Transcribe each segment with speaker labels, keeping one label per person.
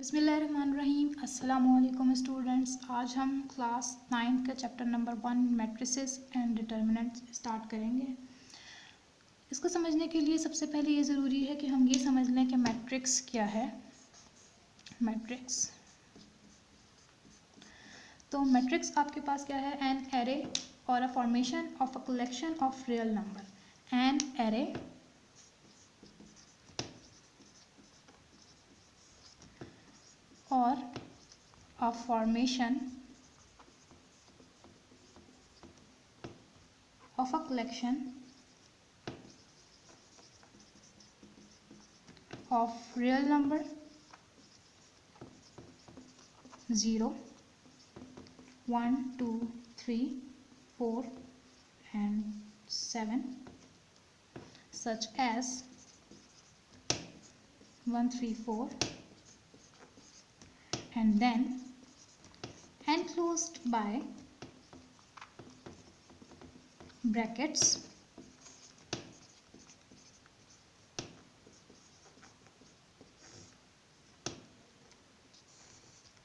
Speaker 1: बिस्मिल्लाहिर्रहमानिर्रहीम। अस्सलामुअलैकुम स्टूडेंट्स। आज हम क्लास 9 का chapter number 1 matrices and determinants start करेंगे। इसको समझने के लिए सबसे पहले ये ज़रूरी है कि हम ये समझ लें कि मैट्रिक्स क्या है। मैट्रिक्स तो मैट्रिक्स आपके पास क्या है? एन एरे और a formation of a collection of real number. An array or a formation of a collection of real number 0, 1, 2, 3, 4 and 7 such as 1, 3, 4 and then enclosed by brackets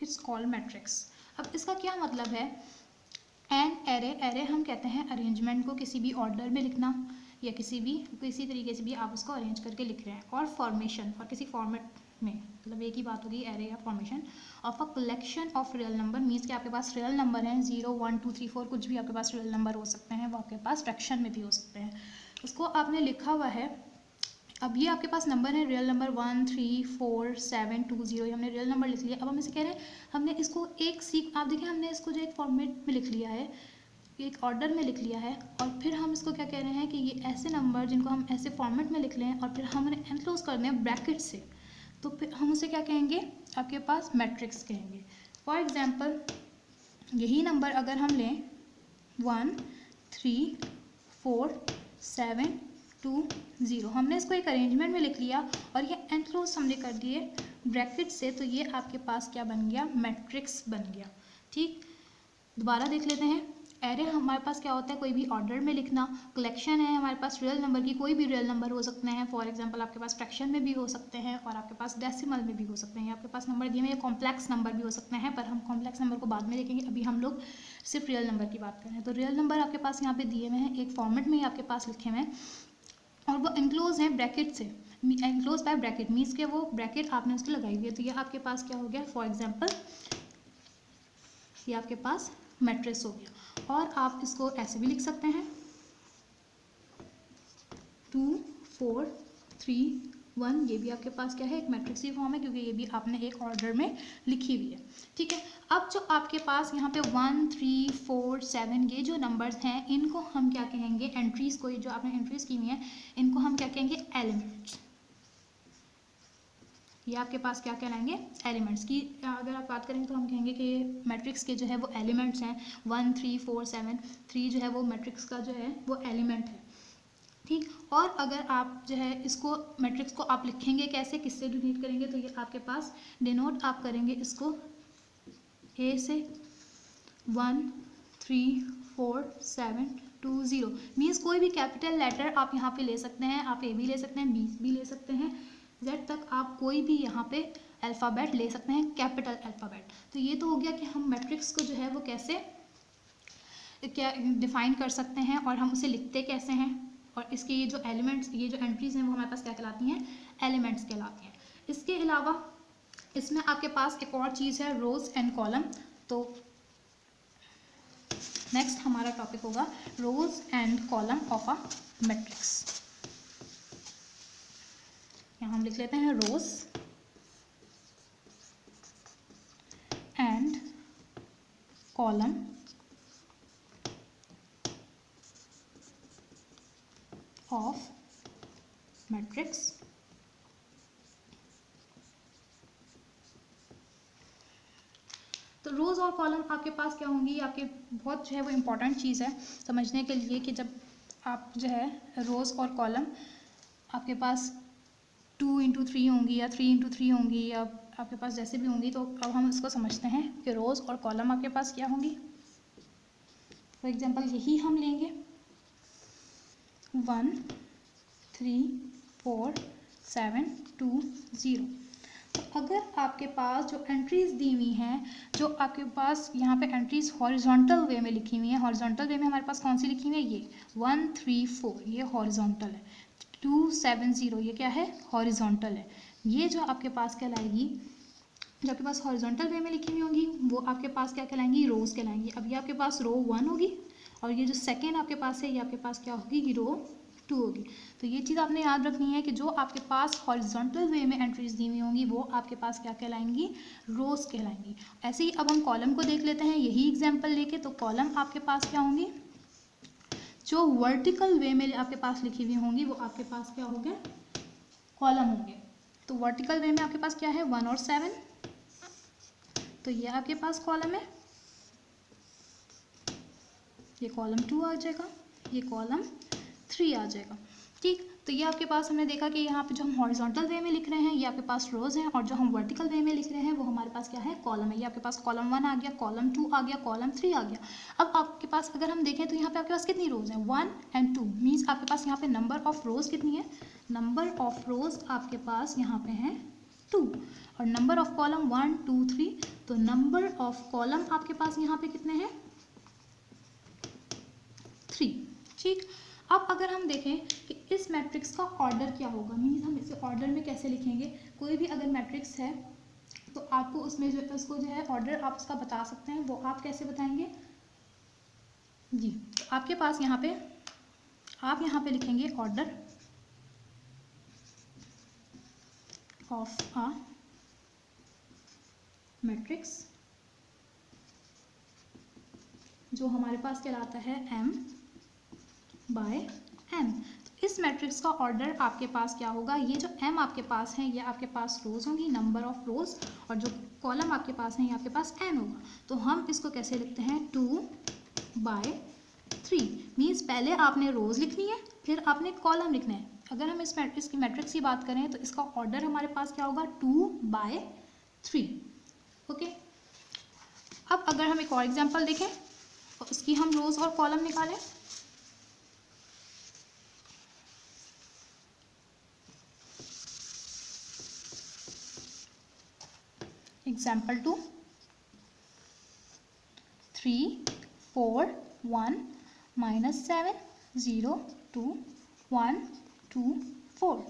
Speaker 1: it's called matrix. अब इसका क्या मतलब है? An array, array हम कहते हैं arrangement को किसी भी ऑर्डर में लिखना या किसी तरीके से भी आप उसको अरेंज करके लिख रहे हैं। और फॉर्मेशन, और किसी फॉर्मेट में, मतलब एक ही बात होगी एरे या formation of a collection of real number. Means कि आपके पास रियल नंबर हैं 0, 1, 2, 3, 4 कुछ भी आपके पास रियल नंबर हो सकते हैं, वो आपके पास फ्रैक्शन में भी हो सकते हैं। उसको आपने लिखा हुआ है। अब ये आपके पास नंबर है रियल नंबर 1, 3, 4, 7, 2, 0, ये हमने रियल नंबर लिख लिया। अब हम इसे कह रहे हैं हमने इसको आप देखिए हमने इसको जो एक फॉर्मेट में लिख लिया है, एक ऑर्डर में लिख लिया है, और फिर हम इसको क्या कह रहे हैं कि ये ऐसे नंबर जिनको हम ऐसे फॉर्मेट में लिख लें और फिर हमने एनक्लोज कर दें ब्रैकेट से, तो फिर हम उसे क्या कहेंगे? आपके पास मैट्रिक्स कहेंगे। फॉर एग्जाम्पल यही नंबर अगर हम लें 1, 3, 4, 7, 2, 0, हमने इसको एक अरेंजमेंट में लिख लिया और ये एनक्लोज हमने कर दिए ब्रैकेट से, तो ये आपके पास क्या बन गया? मैट्रिक्स बन गया। ठीक, दोबारा देख लेते हैं। एरे हमारे पास क्या होता है? कोई भी ऑर्डर में लिखना। कलेक्शन है हमारे पास रियल नंबर की, कोई भी रियल नंबर हो सकते हैं। फॉर एग्जांपल आपके पास फ्रैक्शन में भी हो सकते हैं और आपके पास डेसिमल में भी हो सकते हैं। आपके पास नंबर दिए हुए कॉम्प्लेक्स नंबर भी हो सकते हैं, पर हम कॉम्प्लेक्स नंबर को बाद में देखेंगे। अभी हम लोग सिर्फ रियल नंबर की बात कर रहे हैं। तो रियल नंबर आपके पास यहाँ पे दिए हुए हैं, एक फॉर्मेट में ही आपके पास लिखे हुए हैं और वो एनक्लोज हैं ब्रैकेट से। एनक्लोज बाय ब्रैकेट मीन्स के वो ब्रैकेट आपने उसकी लगाई हुई है। तो ये आपके पास क्या हो गया? फॉर एग्जाम्पल ये आपके पास मैट्रिक्स हो गया। और आप इसको ऐसे भी लिख सकते हैं 2, 4, 3, 1, ये भी आपके पास क्या है? एक मैट्रिक्स की फॉर्म है, क्योंकि ये भी आपने एक ऑर्डर में लिखी हुई है। ठीक है, अब जो आपके पास यहाँ पे 1, 3, 4, 7 ये जो नंबर्स हैं, इनको हम क्या कहेंगे? एंट्रीज को, जो आपने एंट्रीज की हुई हैं, इनको हम क्या कहेंगे? एलिमेंट्स। ये आपके पास क्या कहलाएंगे? एलिमेंट्स की। अगर आप बात करेंगे तो हम कहेंगे कि मैट्रिक्स के जो है वो एलिमेंट्स हैं 1, 3, 4, 7, 3 जो है वो मैट्रिक्स का जो है वो एलिमेंट है। ठीक, और अगर आप जो है इसको मैट्रिक्स को आप लिखेंगे कैसे, किससे डिनोट करेंगे? तो ये आपके पास डिनोट आप करेंगे इसको ए से 1, 3, 4, 7, 2, 0। मीन्स कोई भी कैपिटल लेटर आप यहाँ पे ले सकते हैं। आप ए भी ले सकते हैं, बी भी ले सकते हैं, जेड तक आप कोई भी यहाँ पे अल्फ़ाबेट ले सकते हैं, कैपिटल अल्फ़ाबेट। तो ये तो हो गया कि हम मैट्रिक्स को जो है वो कैसे क्या डिफ़ाइन कर सकते हैं और हम उसे लिखते कैसे हैं, और इसके ये जो एलिमेंट्स, ये जो एंट्रीज हैं वो हमारे पास क्या कहलाती हैं? एलिमेंट्स कहलाती हैं। इसके अलावा इसमें आपके पास एक और चीज़ है रोज एंड कॉलम। तो नेक्स्ट हमारा टॉपिक होगा rows and column of a matrix. यहाँ हम लिख लेते हैं rows and column of matrix. तो रोज़ और कॉलम आपके पास क्या होंगी? आपके बहुत जो है वो इम्पॉर्टेंट चीज़ है समझने के लिए कि जब आप जो है रोज़ और कॉलम आपके पास 2 × 3 होंगी या 3 × 3 होंगी या आपके पास जैसे भी होंगी, तो अब हम इसको समझते हैं कि रोज़ और कॉलम आपके पास क्या होंगी। फॉर एग्जांपल यही हम लेंगे 1, 3, 4, 7, 2, 0। तो अगर आपके पास जो एंट्रीज दी हुई हैं, जो आपके पास यहाँ पे एंट्रीज हॉरिजॉन्टल वे में लिखी हुई हैं, हॉरिजॉन्टल वे में हमारे पास कौन सी लिखी हुई है, ये 1 3 4 ये हॉरिजॉन्टल है, 2 7 0 ये क्या है, हॉरिजॉन्टल है। ये जो आपके पास कहलाएगी, जो आपके पास हॉरिजॉन्टल वे में लिखी हुई होंगी वो आपके पास क्या कहलाएंगी, रोज कहलाएंगी। अब ये आपके पास रो 1 होगी और ये जो सेकेंड आपके पास है ये आपके पास क्या होगी, रो 2 होगी। तो ये चीज़ आपने याद रखनी है कि जो आपके पास हॉरिजॉन्टल वे में एंट्रीज दी हुई होंगी वो आपके पास क्या कहलाएंगी, रोज कहलाएंगी। ऐसे ही अब हम कॉलम को देख लेते हैं यही एग्जाम्पल लेके। तो कॉलम आपके पास क्या होंगी, जो वर्टिकल वे में आपके पास लिखी हुई होंगी वो आपके पास क्या होंगे, कॉलम होंगे। तो वर्टिकल वे में आपके पास क्या है, 1 और 7, तो ये आपके पास कॉलम है, ये कॉलम 2 आ जाएगा, ये कॉलम 3 आ जाएगा। ठीक, तो ये आपके पास हमने देखा कि यहाँ पे जो हम हॉरिजॉन्टल वे में लिख रहे हैं ये आपके पास रोज हैं, और जो हम वर्टिकल वे में लिख रहे हैं वो हमारे पास क्या है, कॉलम है। ये आपके पास कॉलम 1 आ गया, कॉलम 2 आ गया, कॉलम 3 आ गया। अब आपके पास अगर हम देखें तो यहाँ पे आपके पास कितनी रोज हैं, 1 और 2, मीन्स आपके पास यहाँ पे नंबर ऑफ रोज कितनी है, नंबर ऑफ रोज आपके पास यहाँ पे हैं 2, और नंबर ऑफ कॉलम 1 2 3, तो नंबर ऑफ कॉलम आपके पास यहाँ पे कितने हैं, 3। ठीक, अब अगर हम देखें कि इस मैट्रिक्स का ऑर्डर क्या होगा, मीन्स हम इसे ऑर्डर में कैसे लिखेंगे। कोई भी अगर मैट्रिक्स है तो आपको उसमें जो उसको जो है ऑर्डर आप उसका बता सकते हैं, वो आप कैसे बताएंगे जी। तो आपके पास यहाँ पे आप यहाँ पे लिखेंगे ऑर्डर ऑफ अ मैट्रिक्स, जो हमारे पास कहलाता है m बाय m। तो इस मैट्रिक्स का ऑर्डर आपके पास क्या होगा, ये जो m आपके पास है ये आपके पास रोज होंगी, नंबर ऑफ रोज, और जो कॉलम आपके पास है ये आपके पास n होगा। तो हम इसको कैसे लिखते हैं, 2 बाय 3, मीन्स पहले आपने रोज लिखनी है फिर आपने कॉलम लिखना है। अगर हम इस मैट्रिक्स की बात करें तो इसका ऑर्डर हमारे पास क्या होगा, 2 बाय 3। ओके, अब अगर हम एक और एग्जाम्पल देखें तो उसकी हम रोज और कॉलम निकालें। एग्जाम्पल 2, 3 4 1 -7 0 2 1 2 4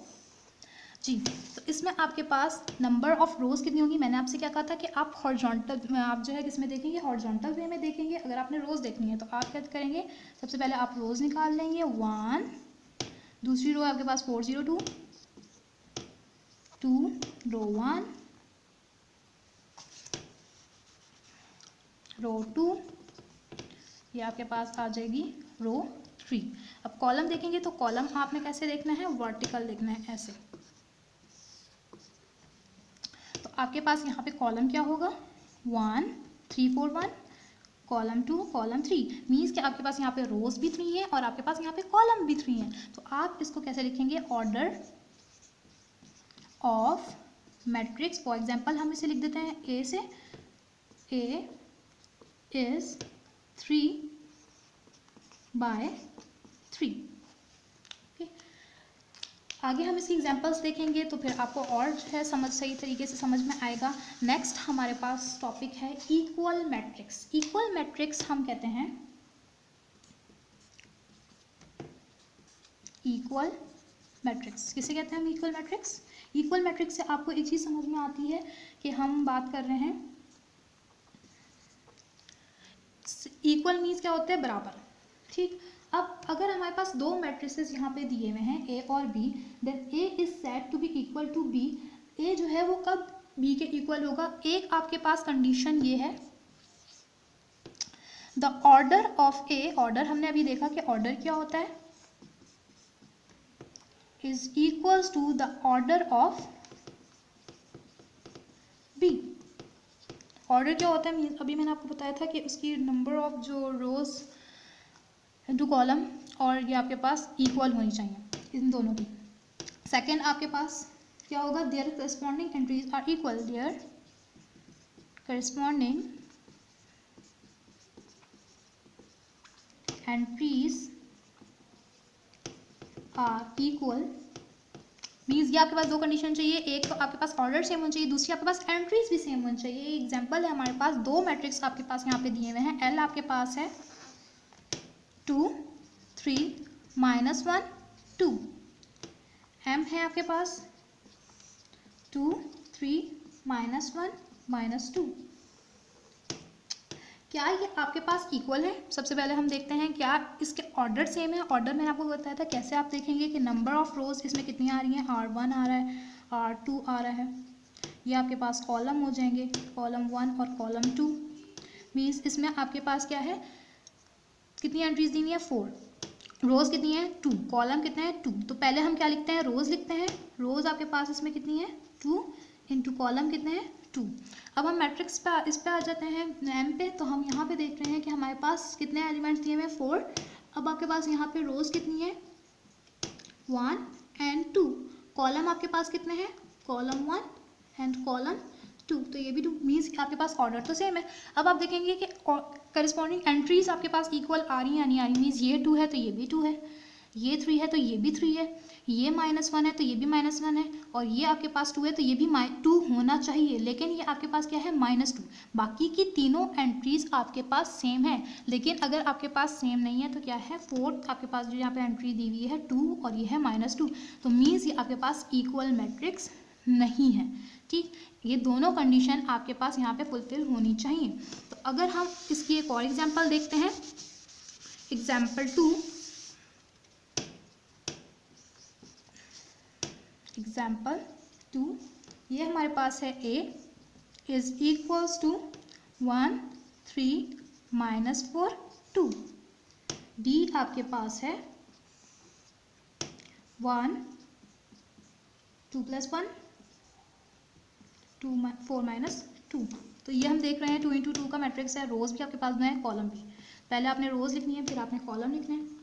Speaker 1: जी। तो इसमें आपके पास नंबर ऑफ रोज कितनी होगी, मैंने आपसे क्या कहा था कि आप हॉरिजॉन्टल, आप जो है किसमें देखेंगे, हॉरिजॉन्टल वे में देखेंगे। अगर आपने रोज देखनी है तो आप क्या करेंगे, सबसे पहले आप रोज निकाल लेंगे 1, दूसरी रो आपके पास 4 0 2 2 रो 1 रो 2, ये आपके पास आ जाएगी रो 3। अब कॉलम देखेंगे तो कॉलम आपने कैसे देखना है, वर्टिकल देखना है ऐसे। तो आपके पास यहाँ पे कॉलम क्या होगा, 1 3 4 1, कॉलम 2 कॉलम 3, मीन्स कि आपके पास यहाँ पे रोज भी 3 है और आपके पास यहाँ पे कॉलम भी 3 है। तो आप इसको कैसे लिखेंगे, order of matrix. For example हम इसे लिख देते हैं ए से, ए इज 3 बाय 3। आगे हम इसकी एग्जांपल्स देखेंगे तो फिर आपको और जो है सही तरीके से समझ में आएगा। नेक्स्ट हमारे पास टॉपिक है इक्वल मैट्रिक्स। इक्वल मैट्रिक्स हम कहते हैं, इक्वल मैट्रिक्स किसे कहते हैं हम, इक्वल मैट्रिक्स। इक्वल मैट्रिक्स से आपको एक चीज़ समझ में आती है कि हम बात कर रहे हैं, इक्वल मीन्स क्या होते हैं, बराबर। ठीक, अब अगर हमारे पास दो मैट्रिसेस यहाँ पे दिए हुए हैं ए और B, then A is said to be equal to B. A जो है वो कब बी के इक्वल होगा, एक आपके पास कंडीशन ये है, the order of A, order हमने अभी देखा कि ऑर्डर क्या होता है, is equals to the order of B. Order क्या होता है, अभी मैंने आपको बताया था कि उसकी नंबर ऑफ जो रोज इंटू कॉलम, और ये आपके पास इक्वल होनी चाहिए इन दोनों की। सेकेंड आपके पास क्या होगा, their corresponding entries are equal, their corresponding entries are equal means ये आपके पास दो कंडीशन चाहिए, एक तो आपके पास ऑर्डर सेम होना चाहिए, दूसरी आपके पास एंट्रीज भी सेम होनी चाहिए। एग्जांपल है हमारे पास दो मैट्रिक्स आपके पास यहाँ पे दिए हुए हैं। एल आपके पास है 2 3 -1 2, एम है आपके पास 2 3 -1 -2। क्या ये आपके पास इक्वल है? सबसे पहले हम देखते हैं क्या इसके ऑर्डर सेम है। ऑर्डर मैंने आपको बताया था कैसे आप देखेंगे कि नंबर ऑफ रोज इसमें कितनी आ रही हैं, R1 आ रहा है, R2 आ रहा है। ये आपके पास कॉलम हो जाएंगे, कॉलम 1 और कॉलम 2। मीन्स इसमें आपके पास क्या है, कितनी एंट्रीज दी हुई है, 4, रोज कितनी है 2, कॉलम कितना है 2। तो पहले हम क्या लिखते हैं, रोज लिखते हैं। रोज आपके पास इसमें कितनी है 2 इंटू कॉलम कितने हैं 2। अब हम मैट्रिक्स पे इस पे आ जाते हैं एम पे। तो हम यहाँ पे देख रहे हैं कि हमारे पास कितने एलिमेंट्स दिए हुए हैं 4। अब आपके पास यहाँ पे रोज कितनी है 1 एंड 2, कॉलम आपके पास कितने हैं, कॉलम 1 एंड कॉलम 2। तो ये भी 2, मीन्स आपके पास ऑर्डर तो सेम है। अब आप देखेंगे कि करस्पॉन्डिंग एंट्रीज आपके पास इक्वल आ रही हैं या नहीं आ रही। मीन्स ये 2 है तो ये भी 2 है, ये 3 है तो ये भी 3 है, ये -1 है तो ये भी -1 है, और ये आपके पास 2 है तो ये भी 2 होना चाहिए। लेकिन ये आपके पास क्या है -2। बाकी की तीनों एंट्रीज आपके पास सेम है। लेकिन अगर आपके पास सेम नहीं है तो क्या है, फोर्थ आपके पास जो यहाँ पे एंट्री दी हुई है 2 और ये है -2। तो मीन्स ये आपके पास इक्वल मैट्रिक्स नहीं है। ठीक, ये दोनों कंडीशन आपके पास यहाँ पे फुलफिल होनी चाहिए। तो अगर हम इसकी एक और एग्जांपल देखते हैं, एग्जांपल 2, एग्जाम्पल 2, ये हमारे पास है A is equals to 1 3 -4 2। D आपके पास है 1 2 + 1 2 4 -2। तो ये हम देख रहे हैं 2 × 2 का मैट्रिक्स है। रोज भी आपके पास में है, कॉलम भी। पहले आपने रोज लिखनी है, फिर आपने कॉलम लिखना है।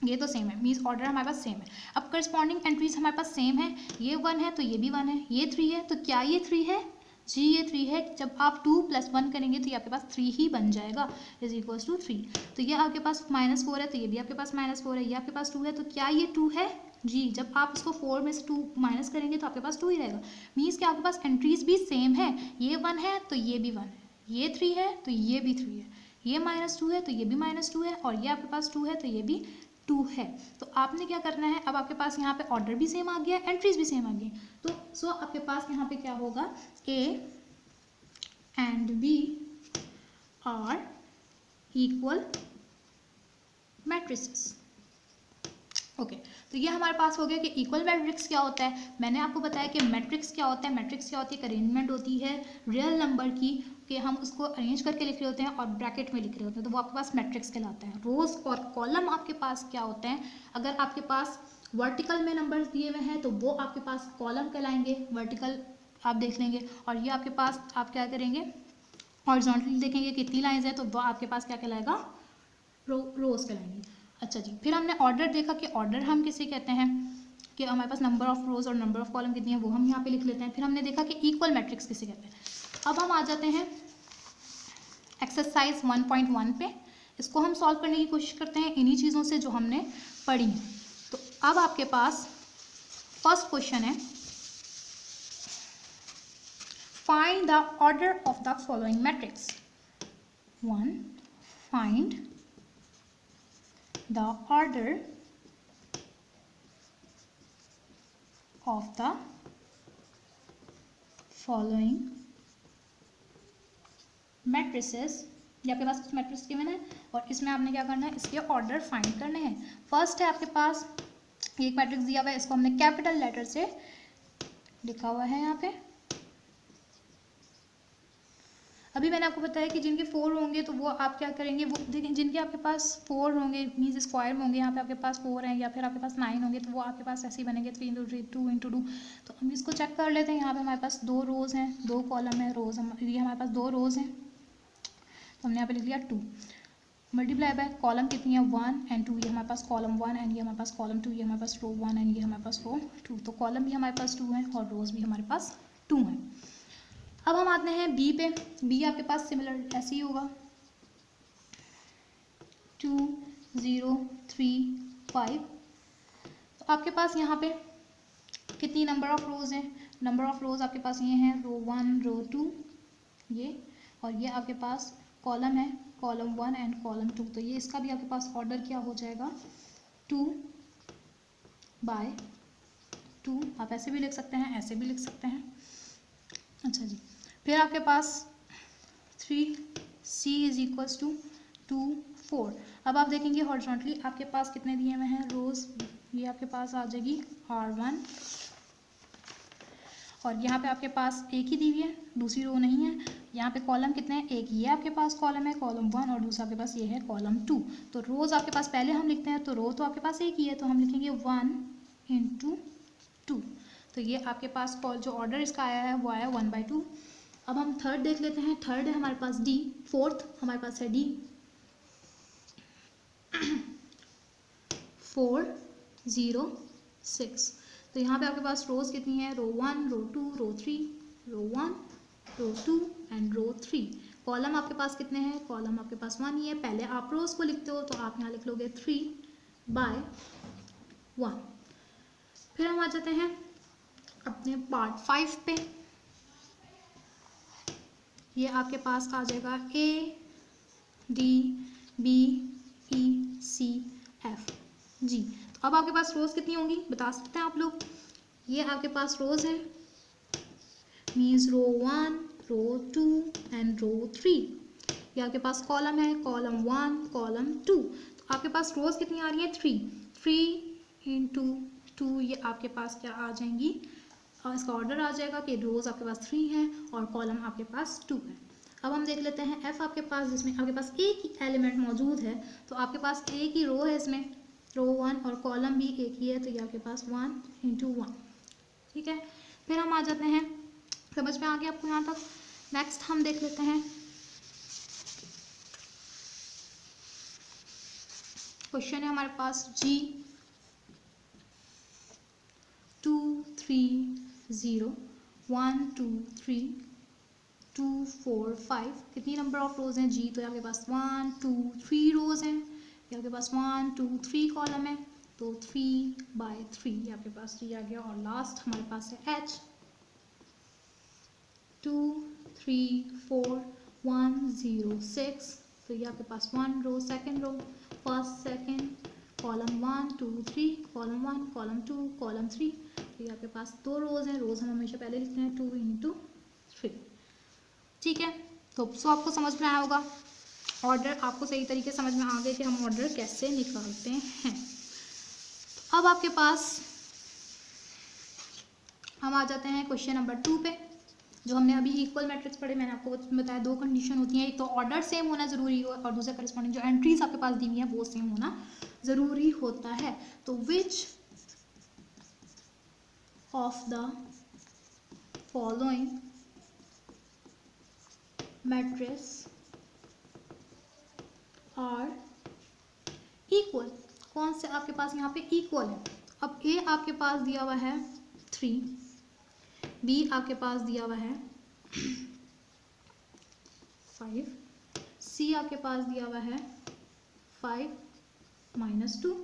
Speaker 1: ये तो सेम है, मीन्स ऑर्डर हमारे पास सेम है। अब करस्पॉन्डिंग एंट्रीज हमारे पास सेम है, ये 1 है तो ये भी 1 है, ये 3 है तो क्या ये 3 है जी, ये 3 है। जब आप 2 + 1 करेंगे तो ये आपके पास 3 ही बन जाएगा, इज इक्वल्स टू 3। तो ये आपके पास -4 है तो ये भी आपके पास -4 है, ये आपके पास 2 है तो क्या ये 2 है जी। जब आप इसको 4 में से 2 माइनस करेंगे तो आपके पास 2 ही रहेगा। मीन्स कि आपके पास एंट्रीज भी सेम है, ये 1 है तो ये भी 1 है, ये 3 है तो ये भी 3 है, ये -2 है तो ये भी -2 है, और ये आपके पास 2 है तो ये भी 2 है। तो आपने क्या करना है, अब आपके पास यहाँ पे ऑर्डर भी सेम आ गया, एंट्रीज भी सेम आ गई। तो सो आपके पास यहाँ पे क्या होगा, A and B are equal matrices. Okay, तो ये हमारे पास हो गया कि इक्वल मैट्रिक्स क्या होता है। मैंने आपको बताया कि मैट्रिक्स क्या होता है। मैट्रिक्स क्या होती है, एक अरेंजमेंट होती है रियल नंबर की, कि हम उसको अरेंज करके लिख रहे होते हैं और ब्रैकेट में लिख रहे होते हैं, तो वो आपके पास मैट्रिक्स कहलाता है। रोज और कॉलम आपके पास क्या होते हैं, अगर आपके पास वर्टिकल में नंबर्स दिए हुए हैं तो वो आपके पास कॉलम कहलाएंगे, वर्टिकल आप देख लेंगे। और ये आपके पास आप क्या करेंगे, हॉरिजॉन्टली देखेंगे कितनी लाइन्स हैं तो वो आपके पास क्या कहलाएगा, रोज कहलाएंगे। अच्छा जी, फिर हमने ऑर्डर देखा कि ऑर्डर हम किसे कहते हैं, कि हमारे पास नंबर ऑफ रोज और नंबर ऑफ कॉलम कितनी है वो हम यहाँ पे लिख लेते हैं। फिर हमने देखा कि इक्वल मैट्रिक्स किसे कहते हैं। अब हम आ जाते हैं एक्सरसाइज 1.1 पे। इसको हम सॉल्व करने की कोशिश करते हैं इन्हीं चीज़ों से जो हमने पढ़ी हैं। तो अब आपके पास फर्स्ट क्वेश्चन है, find the order of the following matrix. 1, find the order of the following matrices। ये आपके पास कुछ मैट्रिक्स गिवन है और इसमें आपने क्या करना है, इसके ऑर्डर फाइंड करने हैं। फर्स्ट है आपके पास एक मैट्रिक्स दिया हुआ है, इसको हमने कैपिटल लेटर से लिखा हुआ है यहाँ पे। अभी मैंने आपको बताया कि जिनके 4 होंगे तो वो आप क्या करेंगे, वो देखिए जिनके आपके पास 4 होंगे मीन्स स्क्वायर में होंगे, यहाँ पे आपके पास 4 हैं, या फिर आपके पास 9 होंगे तो वो आपके पास ऐसे ही बनेंगे 3 × 3 2 × 2। तो हम इसको चेक कर लेते हैं। यहाँ पे हमारे पास 2 रोज़ हैं, 2 कॉलम है, रोज़ ये हमारे पास 2 रोज़ हैं, तो हमने यहाँ पे लिख लिया 2 मल्टीप्लाई बाय कॉलम कितनी है 1 एंड 2। ये हमारे पास कॉलम 1 एंड ये हमारे पास कॉलम 2, ये हमारे पास रो 1 एंड ये हमारे पास रो 2। तो कॉलम भी हमारे पास 2 है और रोज़ भी हमारे पास 2 हैं। अब हम आते हैं बी पे। बी आपके पास सिमिलर ऐसे ही होगा 2 0 3 5। तो आपके पास यहाँ पे कितनी नंबर ऑफ रोज हैं, नंबर ऑफ रोज आपके पास ये हैं रो 1 रो 2 ये, और ये आपके पास कॉलम है कॉलम 1 एंड कॉलम 2। तो ये इसका भी आपके पास ऑर्डर क्या हो जाएगा 2/2। आप ऐसे भी लिख सकते हैं, ऐसे भी लिख सकते हैं। अच्छा जी, फिर आपके पास 3C इज इक्वल्स टू 2 4। अब आप देखेंगे हॉरिजॉन्टली आपके पास कितने दिए हुए हैं रोज, ये आपके पास आ जाएगी R1, और यहाँ पे आपके पास एक ही दी हुई है, दूसरी रो नहीं है। यहाँ पे कॉलम कितने हैं, एक ये आपके पास कॉलम है कॉलम 1, और दूसरा आपके पास ये है कॉलम 2। तो रोज आपके पास पहले हम लिखते हैं, तो रो तो आपके पास एक ही है, तो हम लिखेंगे 1 × 2। तो ये आपके पास कॉल जो ऑर्डर इसका आया है वो आया 1/2। अब हम थर्ड देख लेते हैं। थर्ड है हमारे पास D, फोर्थ हमारे पास है D 4 0 6। तो यहाँ पे आपके पास रोज कितनी है, रो 1 रो 2 रो 3, रो 1 रो 2 एंड रो 3। कॉलम आपके पास कितने हैं, कॉलम आपके पास 1 ही है। पहले आप रोज को लिखते हो तो आप यहाँ लिख लोगे 3/1। फिर हम आ जाते हैं अपने पार्ट 5 पे। ये आपके पास आ जाएगा A D B E C F G। तो अब आपके पास रोज कितनी होंगी बता सकते हैं आप लोग। ये आपके पास रोज है मीन्स रो 1 रो 2 एंड रो 3। ये आपके पास कॉलम है कॉलम 1 कॉलम 2। तो आपके पास रोज कितनी आ रही है 3 × 2। ये आपके पास क्या आ जाएंगी, और इसका ऑर्डर आ जाएगा कि रोज आपके पास 3 है और कॉलम आपके पास 2 है। अब हम देख लेते हैं F आपके पास, जिसमें आपके पास एक ही एलिमेंट मौजूद है, तो आपके पास एक ही रो है इसमें रो 1 और कॉलम भी एक ही है, तो ये आपके पास 1 × 1। ठीक है, फिर हम आ जाते हैं, समझ में आ गया आपको यहाँ तक। नेक्स्ट हम देख लेते हैं क्वेश्चन है हमारे पास G 2 3 0 1 2 3 2 4 5। कितनी नंबर ऑफ रोज हैं G, तो आपके पास 1 2 3 रोज हैं। ये आपके पास 1 2 3 कॉलम है, तो 3/3 ये आपके पास G आ गया। और लास्ट हमारे पास है H 2 3 4 1 0 6। तो ये आपके पास 1 row second row first second column 1 2 3 column 1 column 2 column 3। तो ये आपके पास 2 रोज हैं। रोज हम हमेशा पहले लिखते हैं 2 × 3। ठीक है, तो आपको समझ में आया होगा, ऑर्डर आपको सही तरीके से समझ में आ गया कि हम ऑर्डर कैसे निकालते हैं। तो अब आपके पास हम आ जाते हैं क्वेश्चन नंबर 2 पे, जो हमने अभी इक्वल मैट्रिक्स पढ़े। मैंने आपको बताया 2 कंडीशन होती हैं, एक तो ऑर्डर सेम होना ज़रूरी हो और दूसरा करस्पॉन्डिंग जो एंट्रीज आपके पास दी हुई है वो सेम होना ज़रूरी होता है। तो which of the following matrix are equal, कौन से आपके पास यहाँ पे इक्वल है। अब ए आपके पास दिया हुआ है 3, बी आपके पास दिया हुआ है 5, सी आपके पास दिया हुआ है 5 - 2,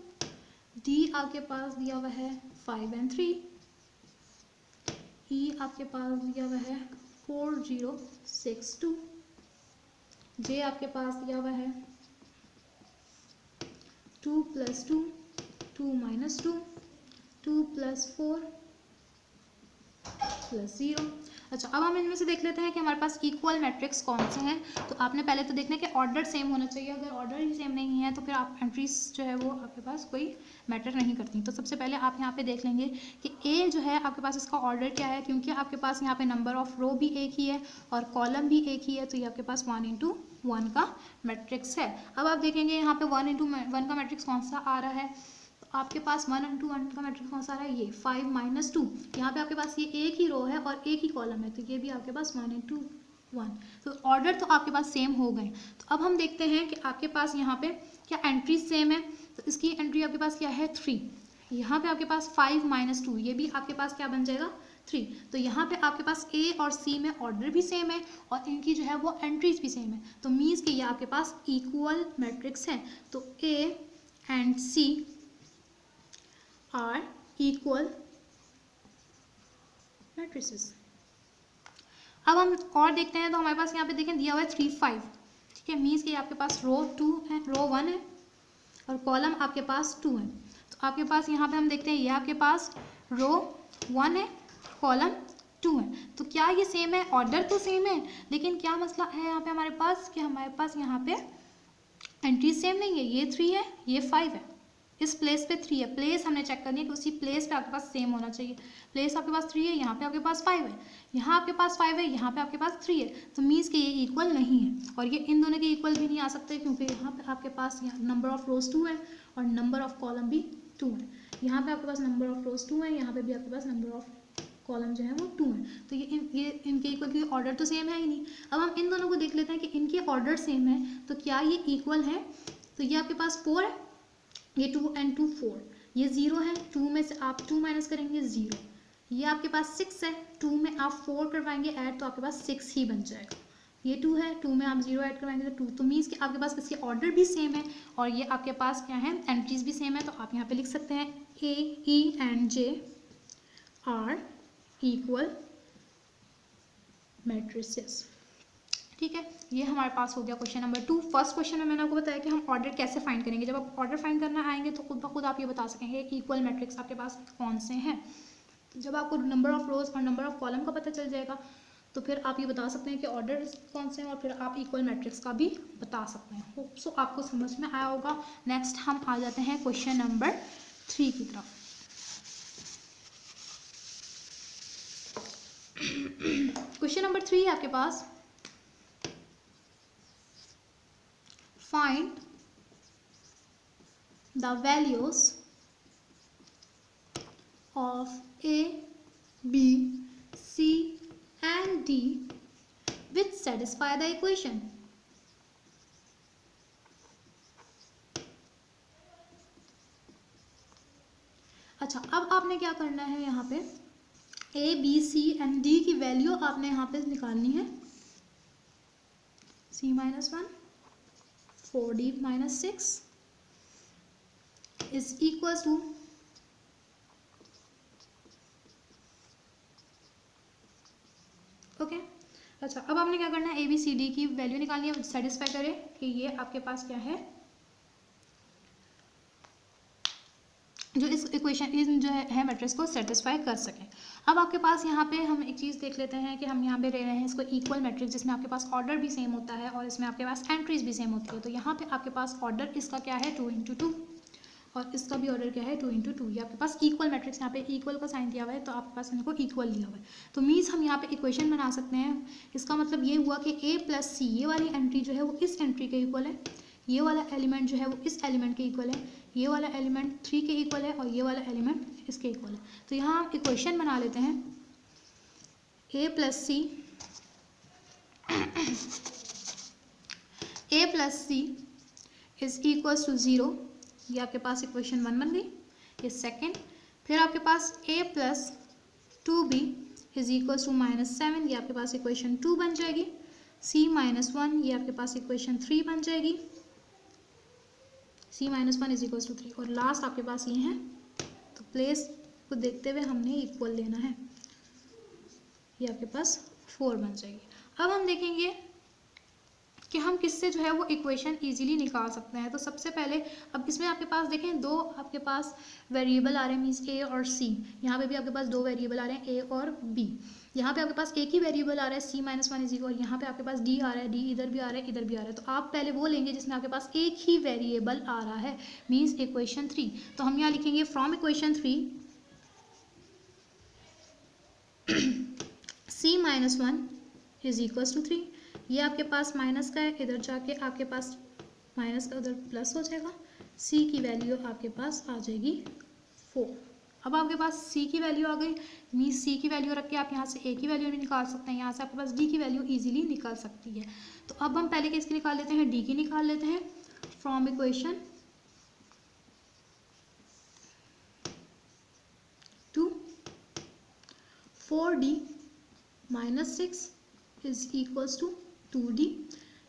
Speaker 1: डी आपके पास दिया हुआ है 5 and 3, ई आपके पास दिया हुआ है 4 0 6 2, जे आपके पास दिया हुआ है 2 + 2 2 - 2 2 + 4 + 0। अच्छा, अब हम इनमें से देख लेते हैं कि हमारे पास इक्वल मैट्रिक्स कौन से हैं। तो आपने पहले तो देखना है कि ऑर्डर सेम होना चाहिए। अगर ऑर्डर ही सेम नहीं है तो फिर आप एंट्रीज जो है वो आपके पास कोई मैटर नहीं करती। तो सबसे पहले आप यहाँ पे देख लेंगे कि ए जो है आपके पास इसका ऑर्डर क्या है, क्योंकि आपके पास यहाँ पे नंबर ऑफ रो भी एक ही है और कॉलम भी एक ही है, तो ये आपके पास 1 × 1 का मैट्रिक्स है। अब आप देखेंगे यहाँ पे 1 × 1 का मैट्रिक्स कौन सा आ रहा है, आपके पास 1 × 1 का मैट्रिक्स कौन सा आ रहा है, ये 5 - 2। यहाँ पे आपके पास ये एक ही रो है और एक ही कॉलम है, तो ये भी आपके पास 1 × 1। तो ऑर्डर तो आपके पास सेम हो गए। तो अब हम देखते हैं कि आपके पास यहाँ पे क्या एंट्री सेम है। तो इसकी एंट्री आपके पास क्या है 3। यहाँ पे आपके पास 5 - 2, ये भी आपके पास क्या बन जाएगा 3। तो यहाँ पे आपके पास ए और सी में ऑर्डर भी सेम है और इनकी जो है वो एंट्रीज भी सेम है। तो मीन्स कि ये आपके पास इक्वल मैट्रिक्स है। तो A and C are equal matrices. अब हम और देखते हैं तो हमारे पास यहाँ पे देखें दिया हुआ है 3 5, ठीक है, मीन्स कि आपके पास रो 2 है, रो 1 है और कॉलम आपके पास 2 है। तो आपके पास यहाँ पे हम देखते हैं ये आपके पास रो 1 है, कॉलम 2 है। तो क्या ये सेम है? ऑर्डर तो सेम है, लेकिन क्या मसला है यहाँ पे हमारे पास कि हमारे पास यहाँ पे एंट्री सेम नहीं है। ये 3 है, ये 5 है, इस प्लेस पे 3 है। प्लेस हमने चेक करनी है कि उसी प्लेस पे आपके पास सेम होना चाहिए। प्लेस आपके पास 3 है, यहाँ पे आपके पास 5 है, यहाँ आपके पास 5 है, यहाँ पे आपके पास 3 है। तो मीन्स कि ये इक्वल नहीं है और ये इन दोनों के इक्वल भी नहीं आ सकते, क्योंकि यहाँ पे आपके पास नंबर ऑफ रोज 2 है और नंबर ऑफ कॉलम भी 2 है। यहाँ पे आपके पास नंबर ऑफ रोज 2 है, यहाँ पे भी आपके पास नंबर ऑफ कॉलम जो है वो 2 है। तो ये इनके इक्वल, की ऑर्डर तो सेम है ही नहीं। अब हम इन दोनों को देख लेते हैं कि इनके ऑर्डर सेम है तो क्या ये इक्वल है। तो ये आपके पास 4 है, ये 2 and 2 4, ये 0 है, 2 में से आप 2 माइनस करेंगे 0। ये आपके पास 6 है, 2 में आप 4 करवाएंगे ऐड तो आपके पास 6 ही बन जाएगा। ये 2 है, 2 में आप 0 ऐड करवाएंगे तो 2। तो मीन्स कि आपके पास इसके ऑर्डर भी सेम है और ये आपके पास क्या है, एंट्रीज भी सेम है। तो आप यहाँ पे लिख सकते हैं A, E and J are equal matrices, ठीक है। ये हमारे पास हो गया क्वेश्चन नंबर 2। फर्स्ट क्वेश्चन में मैंने आपको बताया कि हम ऑर्डर कैसे फाइंड करेंगे। जब आप ऑर्डर फाइंड करना आएंगे तो खुद ब खुद आप ये बता सकेंगे इक्वल मैट्रिक्स आपके पास कौन से हैं। जब आपको नंबर ऑफ रोज और नंबर ऑफ कॉलम का पता चल जाएगा तो फिर आप ये बता सकते हैं कि ऑर्डर कौन से हैं और फिर आप इक्वल मैट्रिक्स का भी बता सकते हैं। होप सो आपको समझ में आया होगा। नेक्स्ट हम आ जाते हैं क्वेश्चन नंबर 3 की तरफ। क्वेश्चन नंबर 3 है आपके पास, find the values of A, B, C and D which satisfy the equation. अच्छा, अब आपने क्या करना है, यहाँ पे A, B, C and D की वैल्यू आपने यहाँ पे निकालनी है। C minus 1 4D minus 6 is equals to okay. अच्छा, अब आपने क्या करना है, ABCD की वैल्यू निकालनी है, सेटिस्फाई करे कि ये आपके पास क्या है, जो इस इक्वेशन जो है मैट्रिक्स को सेटिस्फाई कर सके। अब आपके पास यहाँ पे हम एक चीज़ देख लेते हैं कि हम यहाँ पे ले रहे हैं इसको इक्वल मैट्रिक्स, जिसमें आपके पास ऑर्डर भी सेम होता है और इसमें आपके पास एंट्रीज भी सेम होती है। तो यहाँ पे आपके पास ऑर्डर इसका क्या है 2 into 2 और इसका भी ऑर्डर क्या है 2 into 2। ये आपके पास इक्वल मैट्रिक्स, यहाँ पे इक्वल का साइन दिया हुआ है तो आपके पास इनको इक्वल लिया हुआ है। तो मीन्स हम यहाँ पे इक्वेशन बना सकते हैं। इसका मतलब ये हुआ कि A प्लस C, ये वाली एंट्री जो है वो इस एंट्री के इक्वल है, ये वाला एलिमेंट जो है वो इस एलिमेंट के इक्वल है, ये वाला एलिमेंट 3 के इक्वल है और ये वाला एलिमेंट इसके इक्वल है। तो यहाँ हम इक्वेशन बना लेते हैं A plus C is equals to 0। ये आपके पास इक्वेशन 1 बन गई। ये सेकेंड, फिर आपके पास A plus 2B is equals to -7, ये आपके पास इक्वेशन 2 बन जाएगी। C माइनस 1, ये आपके पास इक्वेशन 3 बन जाएगी। C minus 1 is equals to 3 और लास्ट आपके पास ये है। तो प्लेस को देखते हुए हमने इक्वल लेना है, ये आपके पास 4 बन जाएगी। अब हम देखेंगे कि हम किससे जो है वो इक्वेशन इजीली निकाल सकते हैं। तो सबसे पहले अब इसमें आपके पास देखें दो आपके पास वेरिएबल आ रहे हैं, मीन्स A और C। यहाँ पे भी आपके पास दो वेरिएबल आ रहे हैं A और B। यहाँ पे आपके पास एक ही वेरिएबल आ रहा है C माइनस 1 इज इक्वल, यहाँ पे आपके पास D आ रहा है, D इधर भी आ रहा है, इधर भी आ रहा है। तो आप पहले वो लेंगे जिसमें आपके पास एक ही वेरिएबल आ रहा है, मीन्स इक्वेशन 3। तो हम यहाँ लिखेंगे from equation 3 C minus 1 is equals to 3। ये आपके पास माइनस का है, इधर जाके आपके पास माइनस का उधर प्लस हो जाएगा। C की वैल्यू आपके पास आ जाएगी 4। अब आपके पास C की वैल्यू आ गई, मीन्स C की वैल्यू रख के आप यहाँ से A की वैल्यू भी निकाल सकते हैं, यहाँ से आपके पास D की वैल्यू इजीली निकल सकती है। तो अब हम पहले किसकी निकाल लेते हैं, D की निकाल लेते हैं। From equation 2 4D minus 6 is equals to 2D।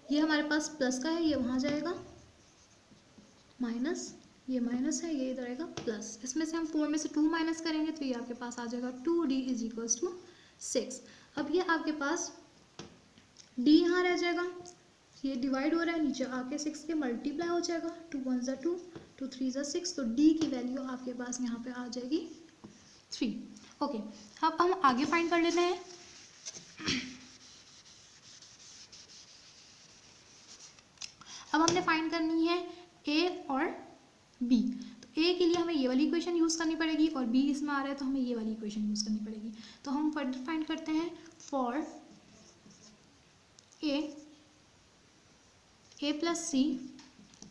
Speaker 1: ये हमारे पास प्लस का है, ये वहाँ जाएगा माइनस, ये माइनस है, ये इधर आएगा प्लस। इसमें से हम 4 में से 2 माइनस करेंगे तो ये आपके पास आ जाएगा 2D इज इक्वल्स टू 6। अब ये आपके पास डी यहाँ रह जाएगा, ये डिवाइड हो रहा है, नीचे आके 6 के मल्टीप्लाई हो जाएगा, 2 1 ज़ा 2, 2 3 ज़ा 6, तो डी की वैल्यू आपके पास यहाँ पे आ जाएगी 3। ओके, अब हम आगे फाइंड कर लेते हैं। अब हमने फाइंड करनी है ए और बी। तो ए के लिए हमें ये वाली इक्वेशन यूज़ करनी पड़ेगी और बी इसमें आ रहा है तो हमें ये वाली इक्वेशन यूज़ करनी पड़ेगी। तो हम फर्दर फाइंड करते हैं for A plus C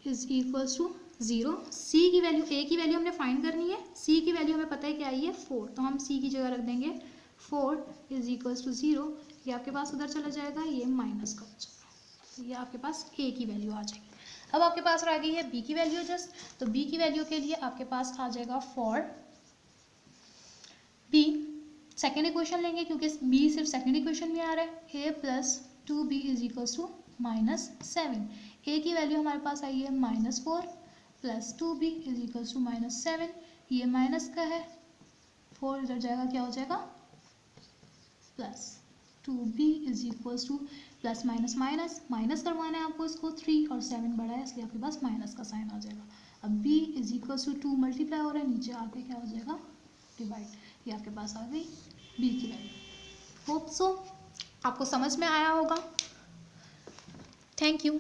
Speaker 1: is equals to 0। C की वैल्यू, ए की वैल्यू हमने फाइंड करनी है, सी की वैल्यू हमें पता है क्या आई है 4, तो हम सी की जगह रख देंगे 4 इज इक्वल्स टू 0। ये आपके पास उधर चला जाएगा, ये माइनस का हो जाएगा, ये आपके पास ए की वैल्यू आ जाएगी। अब आपके पास रह गई है बी की वैल्यू जस्ट, तो बी की वैल्यू के लिए आपके पास आ जाएगा फॉर बी, सेकेंड इक्वेशन लेंगे क्योंकि बी सिर्फ सेकेंड इक्वेशन में आ रहा है, A plus 2b is equals to -7। A की वैल्यू हमारे पास आई है -4 plus 2b is equals to -7, ये माइनस का है, 4 इधर जाएगा, क्या हो जाएगा plus 2b is equals two plus minus minus, minus करवाना है आपको इसको, 3 और 7 बड़ा है इसलिए आपके पास माइनस का साइन आ जाएगा। अब b is equals to 2 multiply हो रहा है, नीचे आके क्या हो जाएगा डिवाइड, ये आपके पास आ गई b की वैल्यू। होप सो आपको समझ में आया होगा। Thank you.